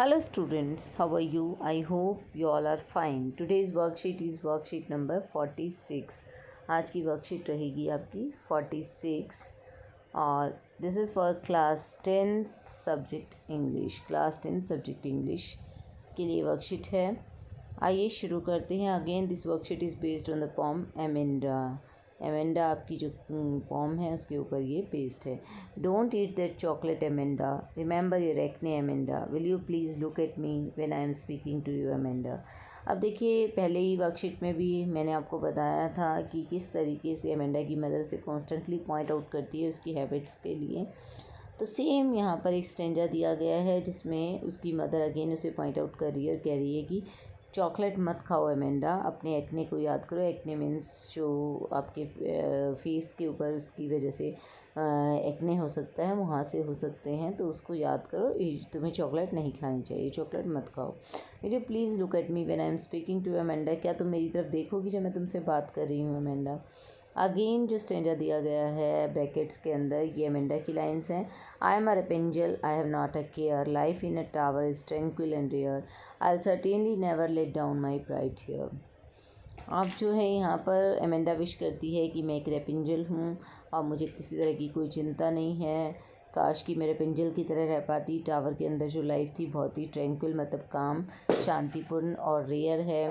Hello students, how are you? I hope you all are fine. Today's worksheet is worksheet number 46. आज की worksheet रहेगी आपकी 46 और this is for class 10th subject English. Class 10th subject English के लिए worksheet है। आइए शुरू करते हैं। Again this worksheet is based on the poem Amanda. Amanda आपकी जो पोम है उसके ऊपर ये बेस्ड है। Don't eat that chocolate Amanda, remember your acne Amanda, will you please look at me when I am speaking to you Amanda. अब देखिए, पहले ही वर्कशीट में भी मैंने आपको बताया था कि किस तरीके से एमेंडा की मदर उसे कॉन्स्टेंटली पॉइंट आउट करती है उसकी हैबिट्स के लिए। तो सेम यहाँ पर एक स्टेंजा दिया गया है जिसमें उसकी मदर अगेन उसे पॉइंट आउट कर रही है और कह रही है कि चॉकलेट मत खाओ एमेंडा, अपने एक्ने को याद करो। एक्ने मीन्स जो आपके फेस के ऊपर उसकी वजह से एक्ने हो सकता है, वहाँ से हो सकते हैं, तो उसको याद करो। तुम्हें चॉकलेट नहीं खानी चाहिए, चॉकलेट मत खाओ। Will you please look at me when I am speaking to Amanda, क्या तुम मेरी तरफ देखोगी जब मैं तुमसे बात कर रही हूँ एमेंडा। अगेन जो स्टेंजा दिया गया है ब्रैकेट्स के अंदर, ये एमेंडा की लाइन्स हैं। I am a Rapunzel, I have not a care, life in a tower is tranquil and rare, I will certainly never let down my pride here. अब जो है यहाँ पर एमेंडा विश करती है कि मैं एक रेपेंजल हूँ और मुझे किसी तरह की कोई चिंता नहीं है। काश कि मैं रेपेंजल की तरह रह पाती। टावर के अंदर जो लाइफ थी बहुत ही ट्रैंक्विल मतलब काम, शांतिपूर्ण और रेयर है।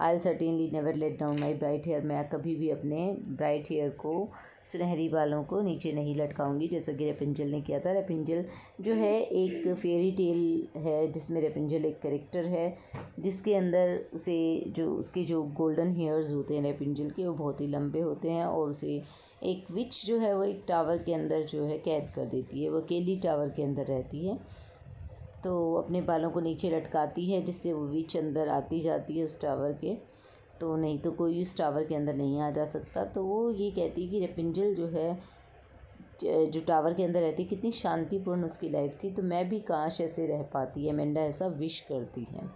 I will certainly never let down my bright hair, मैं कभी भी अपने ब्राइट हेयर को, सुनहरी बालों को नीचे नहीं लटकाऊंगी जैसा कि रेपेंजल ने किया था। रेपेंजल जो है एक फेरी टेल है जिसमें रेपेंजल एक कैरेक्टर है जिसके अंदर उसे जो उसके जो गोल्डन हेयर्स होते हैं रेपेंजल के, वो बहुत ही लंबे होते हैं और उसे एक विच जो है वो एक टावर के अंदर जो है कैद कर देती है। वो अकेली टावर के अंदर रहती है तो अपने बालों को नीचे लटकाती है जिससे वो विच अंदर आती जाती है उस टावर के, तो नहीं तो कोई उस टावर के अंदर नहीं आ जा सकता। तो वो ये कहती है कि रेपेंजल जो है जो टावर के अंदर रहती है कितनी शांतिपूर्ण उसकी लाइफ थी, तो मैं भी काश ऐसे रह पाती। एमेंडा ऐसा विश करती है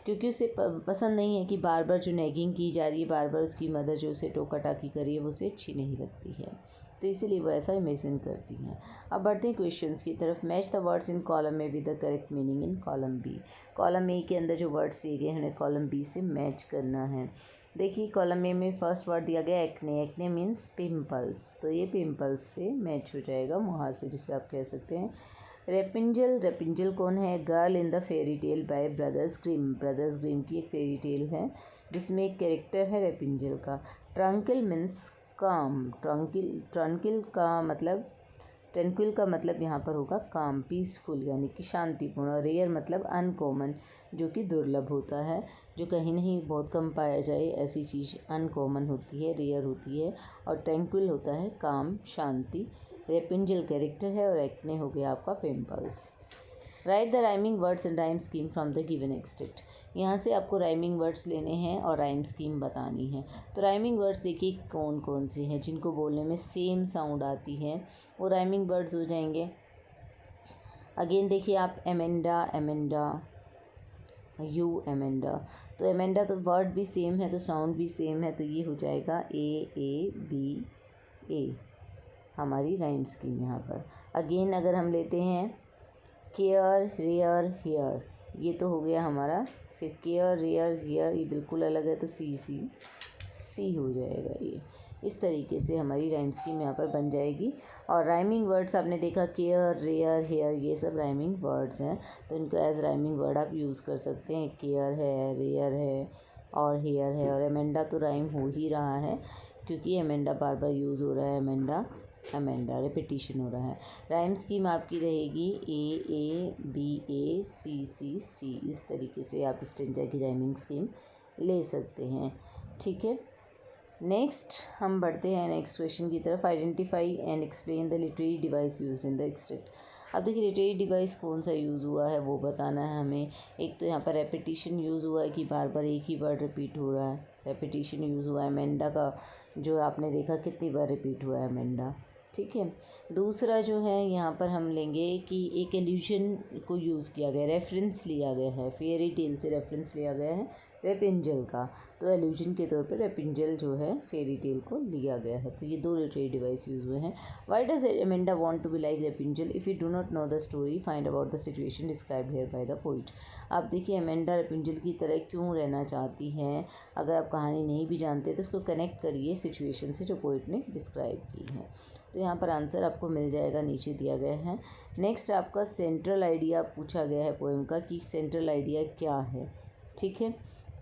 क्योंकि उसे पसंद नहीं है कि बार बार जो नैगिंग की जा रही है, बार बार उसकी मदर जो उसे टोका टाकी कर रही है वो उसे अच्छी नहीं लगती है, तो इसीलिए वो ऐसा इमेजिन करती हैं। अब बढ़ते हैं क्वेश्चंस की तरफ। Match the words in column A with the correct meaning in column B. Column A के अंदर जो वर्ड्स दिए गए हैं उन्हें कॉलम बी से मैच करना है। देखिए कॉलम ए में फर्स्ट वर्ड दिया गया एक्ने। एक्ने मीन्स पिम्पल्स, तो ये पिम्पल्स से मैच हो जाएगा, मुहां से जिसे आप कह सकते हैं। रेपिंजल, रेपिंजल कौन है? Girl in the fairy tale by Brothers Grimm. Brothers Grimm की एक फेरी टेल है जिसमें एक कैरेक्टर है रेपिंजल का। ट्रंकिल मीन्स काम। ट्रंकिल का मतलब, ट्रंक्विल का मतलब यहाँ पर होगा काम, पीसफुल यानी कि शांतिपूर्ण। और रेयर मतलब अनकॉमन, जो कि दुर्लभ होता है, जो कहीं नहीं बहुत कम पाया जाए ऐसी चीज़ अनकॉमन होती है, रेयर होती है। और ट्रंक्विल होता है काम, शांति। रेपिंजल कैरेक्टर है और एक्ने हो गया आपका pimples. Right the rhyming words and rhyme scheme from the given extract. यहाँ से आपको राइमिंग वर्ड्स लेने हैं और राइम स्कीम बतानी है। तो राइमिंग वर्ड्स देखिए कौन कौन से हैं जिनको बोलने में सेम साउंड आती है, वो राइमिंग वर्ड्स हो जाएंगे। अगेन देखिए आप, एमेंडा, एमेंडा, यू एमेंडा, तो एमेंडा तो वर्ड भी सेम है तो साउंड भी सेम है, तो ये हो जाएगा ए बी ए, हमारी राइम स्कीम यहाँ पर। अगेन अगर हम लेते हैं केयर, रेयर, हेयर, ये तो हो गया हमारा। फिर केयर, रेयर, हेयर ये बिल्कुल अलग है तो सी हो जाएगा। ये इस तरीके से हमारी राइम स्कीम यहाँ पर बन जाएगी। और राइमिंग वर्ड्स आपने देखा केयर, रेयर, हेयर ये सब राइमिंग वर्ड्स हैं, तो इनको एज राइमिंग वर्ड आप यूज़ कर सकते हैं। केयर है, रेयर है और हेयर है। और एमेंडा तो राइम हो ही रहा है क्योंकि एमेंडा बार बार यूज़ हो रहा है, एमेंडा एमेंडा रिपीटिशन हो रहा है। राइम स्कीम आपकी रहेगी ए बी ए सी। इस तरीके से आप स्टेंजा की राइमिंग स्कीम ले सकते हैं, ठीक है। नेक्स्ट हम बढ़ते हैं नेक्स्ट क्वेश्चन की तरफ। Identify and explain the literary device used in the extract. अब देखिए लिटरेरी डिवाइस कौन सा यूज़ हुआ है वो बताना है हमें। एक तो यहाँ पर रेपिटिशन यूज़ हुआ है कि बार बार एक ही वर्ड रिपीट हो रहा है, रेपिटिशन यूज़ हुआ है। एमेंडा का जो आपने देखा कितनी बार रिपीट हुआ है एमेंडा, ठीक है। दूसरा जो है यहाँ पर हम लेंगे कि एक एल्यूजन को यूज़ किया गया, रेफरेंस लिया गया है, फेयरी टेल से रेफरेंस लिया गया है रेपिंजल का। तो एल्यूजन के तौर पर रेपिंजल जो है फेयरी टेल को लिया गया है। तो ये दो लिटरेरी डिवाइस यूज़ हुए हैं। Why does Amanda want to be like Rapunzel? If you do not know the story find about the situation described here by the poet. आप देखिए एमेंडा रेपिंजल की तरह क्यों रहना चाहती हैं। अगर आप कहानी नहीं भी जानते तो उसको कनेक्ट करिए सिचुएशन से जो पोइट ने डिस्क्राइब की है। तो यहाँ पर आंसर आपको मिल जाएगा, नीचे दिया गया है। नेक्स्ट आपका सेंट्रल आइडिया पूछा गया है पोएम का कि सेंट्रल आइडिया क्या है। ठीक है,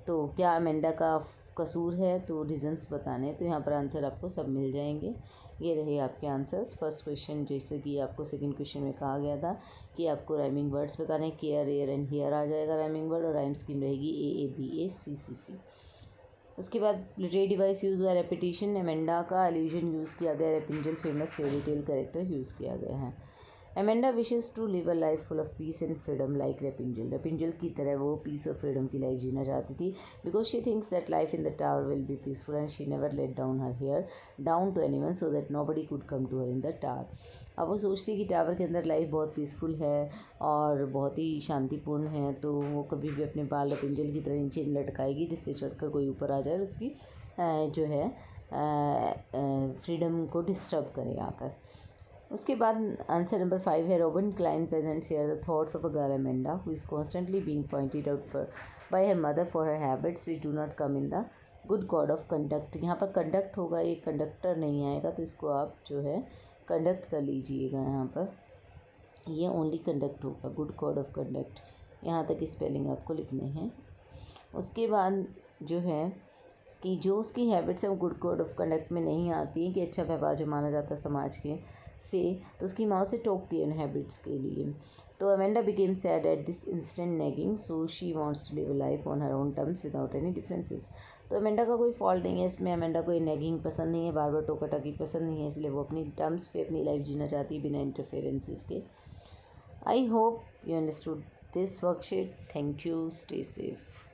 तो क्या अमेंडा का कसूर है, तो रीजंस बताने। तो यहाँ पर आंसर आपको सब मिल जाएंगे। ये रहे आपके आंसर्स। फर्स्ट क्वेश्चन जैसे कि आपको सेकंड क्वेश्चन में कहा गया था कि आपको राइमिंग वर्ड्स बताने, केयर एयर एंड हियर आ जाएगा राइमिंग वर्ड, और राइम स्कीम रहेगी AABACCC। उसके बाद लिटरेरी डिवाइस यूज़ हुआ रेपिटेशन, एमेंडा का एल्यूजन यूज़ किया गया, Rapunzel famous fairy tale character use किया गया है। Amanda wishes to live a life full of peace and freedom like Rapunzel. Rapunzel की तरह वो पीस और फ्रीडम की लाइफ जीना चाहती थी, because she thinks that life in the tower will be peaceful and she never let down her hair down to anyone so that nobody could come to her in the tower. अब वो सोचती कि tower के अंदर life बहुत peaceful है और बहुत ही शांतिपूर्ण है, तो वो कभी भी अपने बाल रेपिंजल की तरह नीचे लटकाएगी जिससे चढ़कर कोई ऊपर आ जाए और उसकी जो है फ्रीडम को डिस्टर्ब करे आकर। उसके बाद आंसर नंबर 5 है Robin Klein presents here the thoughts of a girl Amanda who is constantly being pointed out by her mother for her habits which do not come in the good code of conduct. यहाँ पर conduct होगा, ये conductor नहीं आएगा, तो इसको आप जो है कंडक्ट कर लीजिएगा। यहाँ पर ये ओनली कंडक्ट होगा, गुड कॉड ऑफ कंडक्ट। यहाँ तक स्पेलिंग आपको लिखने हैं। उसके बाद जो है कि जो उसकी हैबिट्स हैं वो गुड कोड ऑफ कंडक्ट में नहीं आती हैं, कि अच्छा व्यवहार जो माना जाता है समाज के से, तो उसकी माँ से टोकती है उन हैबिट्स के लिए। तो Amanda became sad at this instant nagging so she wants to live life on her own terms without any differences. तो अमेंडा का कोई फॉल्ट नहीं है इसमें, अमेंडा को ये नेगिंग पसंद नहीं है, बार बार टोका टाकी पसंद नहीं है, इसलिए वो अपनी टर्म्स पे अपनी लाइफ जीना चाहती है बिना इंटरफेरेंसेस के। I hope you understood this worksheet. Thank you, stay safe.